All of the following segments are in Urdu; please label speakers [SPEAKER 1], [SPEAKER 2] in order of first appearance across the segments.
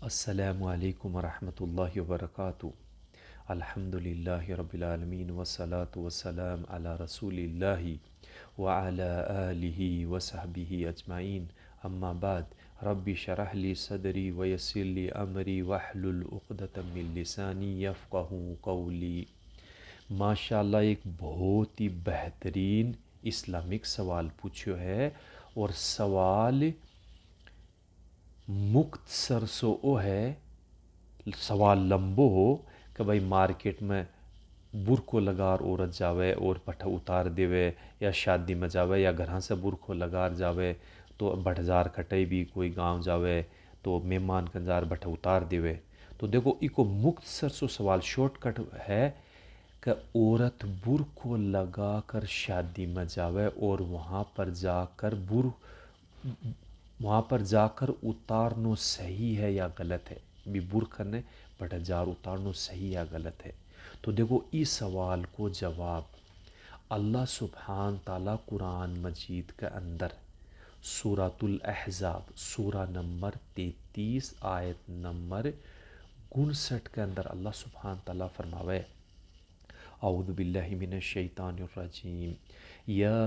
[SPEAKER 1] السلام علیکم ورحمۃ اللہ وبرکاتہ۔ الحمد للہ رب العالمین والصلاة والسلام علی رسول اللہ وعلی آلہ وصحبہ اجمعین، اما بعد۔ رب شرح لی صدری ویسر لی امری واحلل عقدۃ من لسانی یفقہوا قولی۔ ماشاء اللہ ایک بہت ہی بہترین اسلامک سوال پوچھو ہے، اور سوال مختصر سو او ہے، سوال لمبو ہو کہ بھائی مارکیٹ میں برکو لگار عورت جاوے اور بٹھا اتار دیوے، یا شادی میں جاوے یا گھراں سے برکو لگار جاوے تو بٹھزار کھٹے بھی کوئی گاؤں جاوے تو مہمان کنزار بٹھا اتار دیوے۔ تو دیکھو ایک مختصر سو سوال شارٹ کٹ ہے کہ عورت برکو لگا کر شادی میں جاوے اور وہاں پر جا کر اتارنا صحیح ہے یا غلط ہے؟ بھی برکھا نے بٹا جار اتارنا صحیح یا غلط ہے؟ تو دیکھو اس سوال کو جواب اللہ سبحان تعالیٰ قرآن مجید کے اندر سورۃ الاحزاب سورہ نمبر 33 آیت نمبر 59 کے اندر اللہ سبحان تعالیٰ فرماوے، اعوذ باللہ من الشیطان الرجیم، یا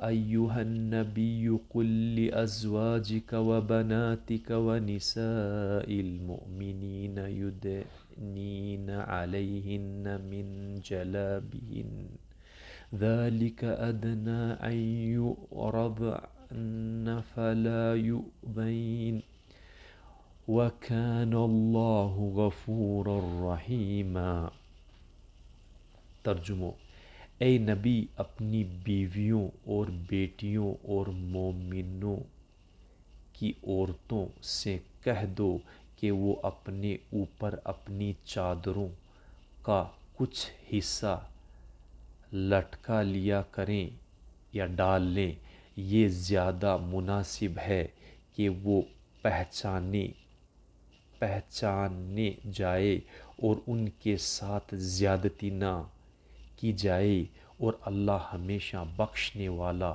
[SPEAKER 1] ایہا النبی قل لازواجک وبناتک ونساء المؤمنین یدنین علیہن من جلابہن ذلك ادنی ان یعرضن فلا یؤذین وکان اللہ غفورا رحیما۔ ترجمہ: اے نبی اپنی بیویوں اور بیٹیوں اور مومنوں کی عورتوں سے کہہ دو کہ وہ اپنے اوپر اپنی چادروں کا کچھ حصہ لٹکا لیا کریں یا ڈال لیں، یہ زیادہ مناسب ہے کہ وہ پہچانے جائے اور ان کے ساتھ زیادتی نہ کی جائے، اور اللہ ہمیشہ بخشنے والا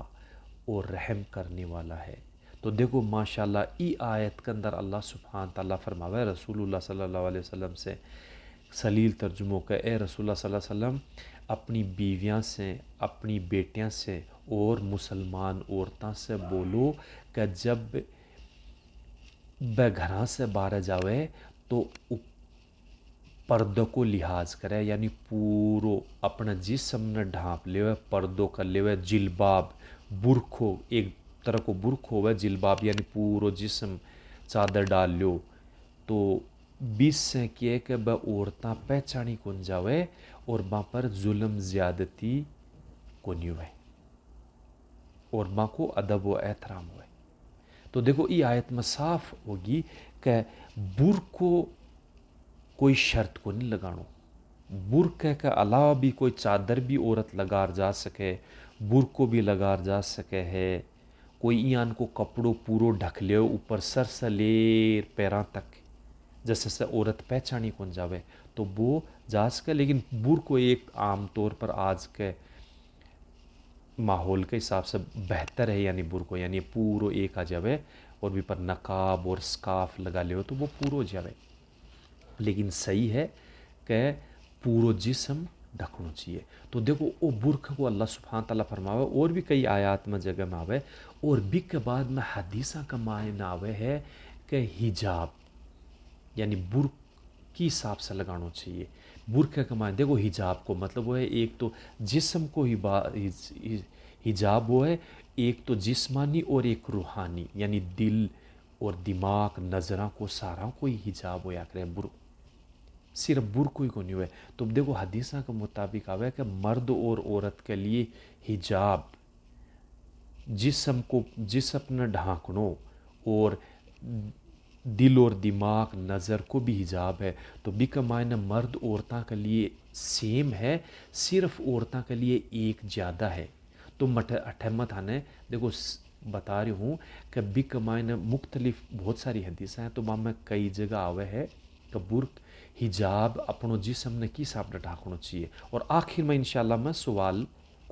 [SPEAKER 1] اور رحم کرنے والا ہے۔ تو دیکھو ماشاءاللہ ای آیت کے اندر اللہ سبحانہ تعالیٰ فرماوے رسول اللہ صلی اللہ علیہ وسلم سے سلیل ترجموں کا، اے رسول اللہ صلی اللہ علیہ وسلم اپنی بیویاں سے، اپنی بیٹیاں سے اور مسلمان عورتوں سے بولو کہ جب بے گھراں سے باہر جاوے تو پردوں کو لحاظ کرے، یعنی پورو اپنا جسم نے ڈھانپ لے، پردوں کر لے، جلباب برکھو، ایک طرح کو برکھو ہوئے جلباب یعنی پورو جسم چادر ڈال لیو، تو بیس سے کیے کہ بہ عورتاں پہچانی کن جاوے اور باں پر ظلم زیادتی کونی ہوئے اور باں کو ادب و احترام ہوئے۔ تو دیکھو یہ آیت میں صاف ہوگی کہ برکو کوئی شرط کو نہیں لگانو، برکے کے علاوہ بھی کوئی چادر بھی عورت لگار جا سکے، برکو بھی لگار جا سکے ہے، کوئی ایان کو کپڑوں پورو ڈھک لے اوپر سر سے لیر پیران تک جیسے سے عورت پہچانی کون جاوے تو وہ جا سکے، لیکن برکو ایک عام طور پر آج کے ماحول کے حساب سے بہتر ہے، یعنی برکو یعنی پورو ایک آ جاوے اور بھی پر نقاب اور سکارف لگا لے ہو تو وہ پورو جاوے، لیکن صحیح ہے کہ پورو جسم ڈھکنو چاہیے۔ تو دیکھو او برکھ کو اللہ سبحانہ تعالیٰ فرماوے، اور بھی کئی آیات میں جگہ میں آوے، اور بھی کے بعد میں حدیثہ کا معنی آوے ہے کہ حجاب یعنی برکھ کی حساب سے لگانو چاہیے۔ برکھ کا معنی دیکھو حجاب کو مطلب وہ ہے ایک تو جسم کو حجاب وہ ہے، ایک تو جسمانی اور ایک روحانی، یعنی دل اور دماغ نظروں کو سارا کوئی حجاب ہوا کرے، صرف برکو ہی کو نہیں ہوئے۔ تو دیکھو حدیثہ کے مطابق آوے کہ مرد اور عورت کے لیے حجاب جسم نے ڈھانکنو اور دل اور دماغ نظر کو بھی حجاب ہے۔ تو بھی کا معنی مرد عورتوں کے لیے سیم ہے، صرف عورتوں کے لیے ایک زیادہ ہے۔ تو اٹھمت آنے دیکھو بتا رہی ہوں کہ بھی کا معنی مختلف بہت ساری حدیثیں ہیں، تو وہاں میں کئی جگہ آوے ہے کہ برک حجاب اپنو جسم نے کی حساب نے ڈھانکنا چاہیے۔ اور آخر میں انشاءاللہ میں سوال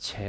[SPEAKER 1] 6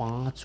[SPEAKER 1] 5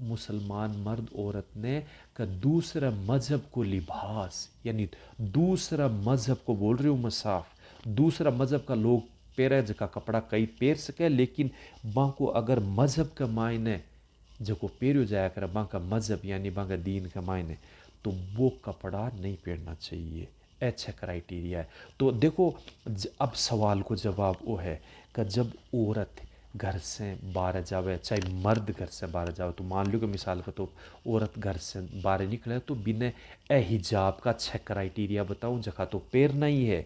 [SPEAKER 1] مسلمان مرد عورت نے کہ دوسرا مذہب کو لباس یعنی دوسرا مذہب کو بول رہے ہوں میں صاف دوسرا مذہب کا لوگ پیرے جکا کپڑا کئی پیر سکے لیکن باں کو اگر مذہب کا معنی جکو پیریو جایا کر باں کا مذہب یعنی باں کا دین کا معنی تو وہ کپڑا نہیں پہننا چاہیے اچھا کرائٹیریا ہے. تو دیکھو اب سوال کو جواب وہ ہے کہ جب عورت گھر سے باہر جاوے چاہے مرد گھر سے باہر جاوے تو مان لو کہ مثال کا تو عورت گھر سے باہر نکلے تو بنا حجاب کا اچھا کرائٹیریا بتاؤں جکھا تو پہننا ہی ہے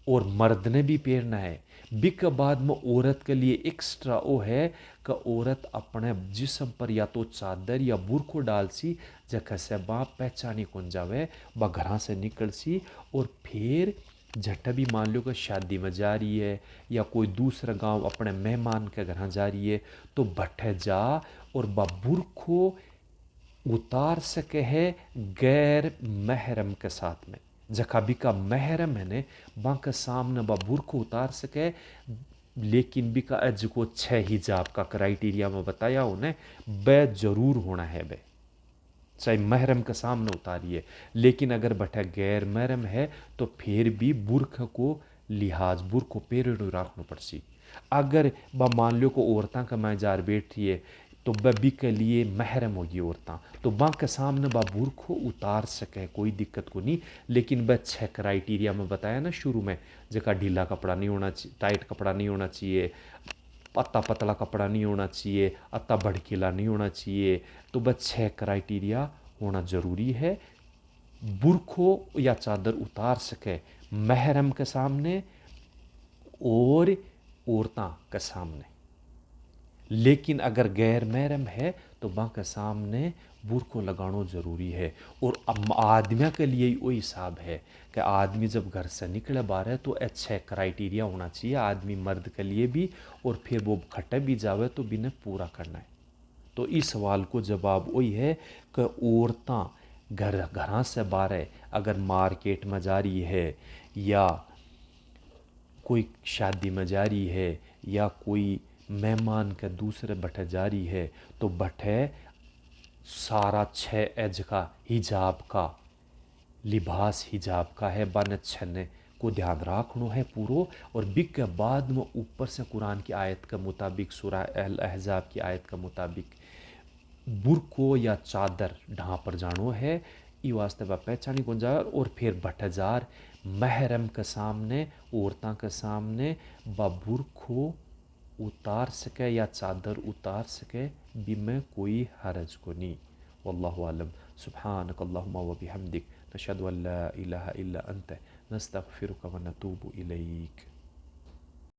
[SPEAKER 1] اور مرد نے بھی پہننا ہے. بک بعد میں عورت کے لیے ایکسٹرا وہ ہے کہ عورت اپنے جسم پر یا تو چادر یا برقع ڈال سی جگہ سے باپ پہچانی کون جاوے با گھراں سے نکل سی اور پھر جھٹا بھی مان لو کہ شادی میں جا رہی ہے یا کوئی دوسرا گاؤں اپنے مہمان کے گھراں جا رہی ہے تو بٹھے جا اور با برقع اتار سکے ہے غیر محرم کے ساتھ میں جکھا بھی کا محرم ہے نے باں کے سامنے با برقع اتار سکے لیکن بھی کا اج کو چھ حجاب کا کرائٹیریا میں بتایا انہیں بے ضرور ہونا ہے بے چاہے محرم کے سامنے اتاریے لیکن اگر بٹھا غیر محرم ہے تو پھر بھی برقع کو لحاظ برقع پیریڈ رکھنا پڑ سی. اگر با مان لو کو عورتاں کا میں جار بیٹھی ہے تو ببی کے لیے محرم ہوگی عورتاں تو باں کے سامنے با برقع اتار سکے کوئی دقت کو نہیں لیکن بس چھ کرائٹیریا میں بتایا نا شروع میں جکا ڈھیلا کپڑا نہیں ہونا چاہیے ٹائٹ کپڑا نہیں ہونا چاہیے اتا پتلا کپڑا نہیں ہونا چاہیے اتا بھڑکیلا نہیں ہونا چاہیے تو بس چھ کرائٹیریا ہونا ضروری ہے. برقع یا چادر اتار سکے محرم کے سامنے اور عورتاں کے سامنے لیکن اگر غیر محرم ہے تو باں کے سامنے برقع لگانا ضروری ہے. اور آدمیوں کے لیے وہی حساب ہے کہ آدمی جب گھر سے نکلے باہر ہے تو اچھے کرائٹیریا ہونا چاہیے آدمی مرد کے لیے بھی اور پھر وہ کھٹے بھی جاوے تو بھی نے پورا کرنا ہے. تو اس سوال کو جواب وہی ہے کہ عورتاں گھراں سے باہر ہے اگر مارکیٹ میں جا رہی ہے یا کوئی شادی میں جا رہی ہے یا کوئی مہمان کے دوسرے بٹھے جا رہی ہے تو بٹھے سارا چھ ایج کا حجاب کا لباس حجاب کا ہے بن چھنے کو دھیان رکھنا ہے پورو اور بک کے بعد میں اوپر سے قرآن کی آیت کے مطابق سورہ الاحزاب کی آیت کے مطابق برقع یا چادر ڈھانپ پر جانو ہے ای واسطے با پہچانی کون جا اور پھر بٹھزار محرم کے سامنے عورتاں کے سامنے با برقع اتار سکے یا چادر اتار سکے بھی میں کوئی حرج کو نہیں. واللہ عالم. سبحانک اللہم و بحمدک نشہد ان لا الہ الا انت نستغفرک و نتوب الیک.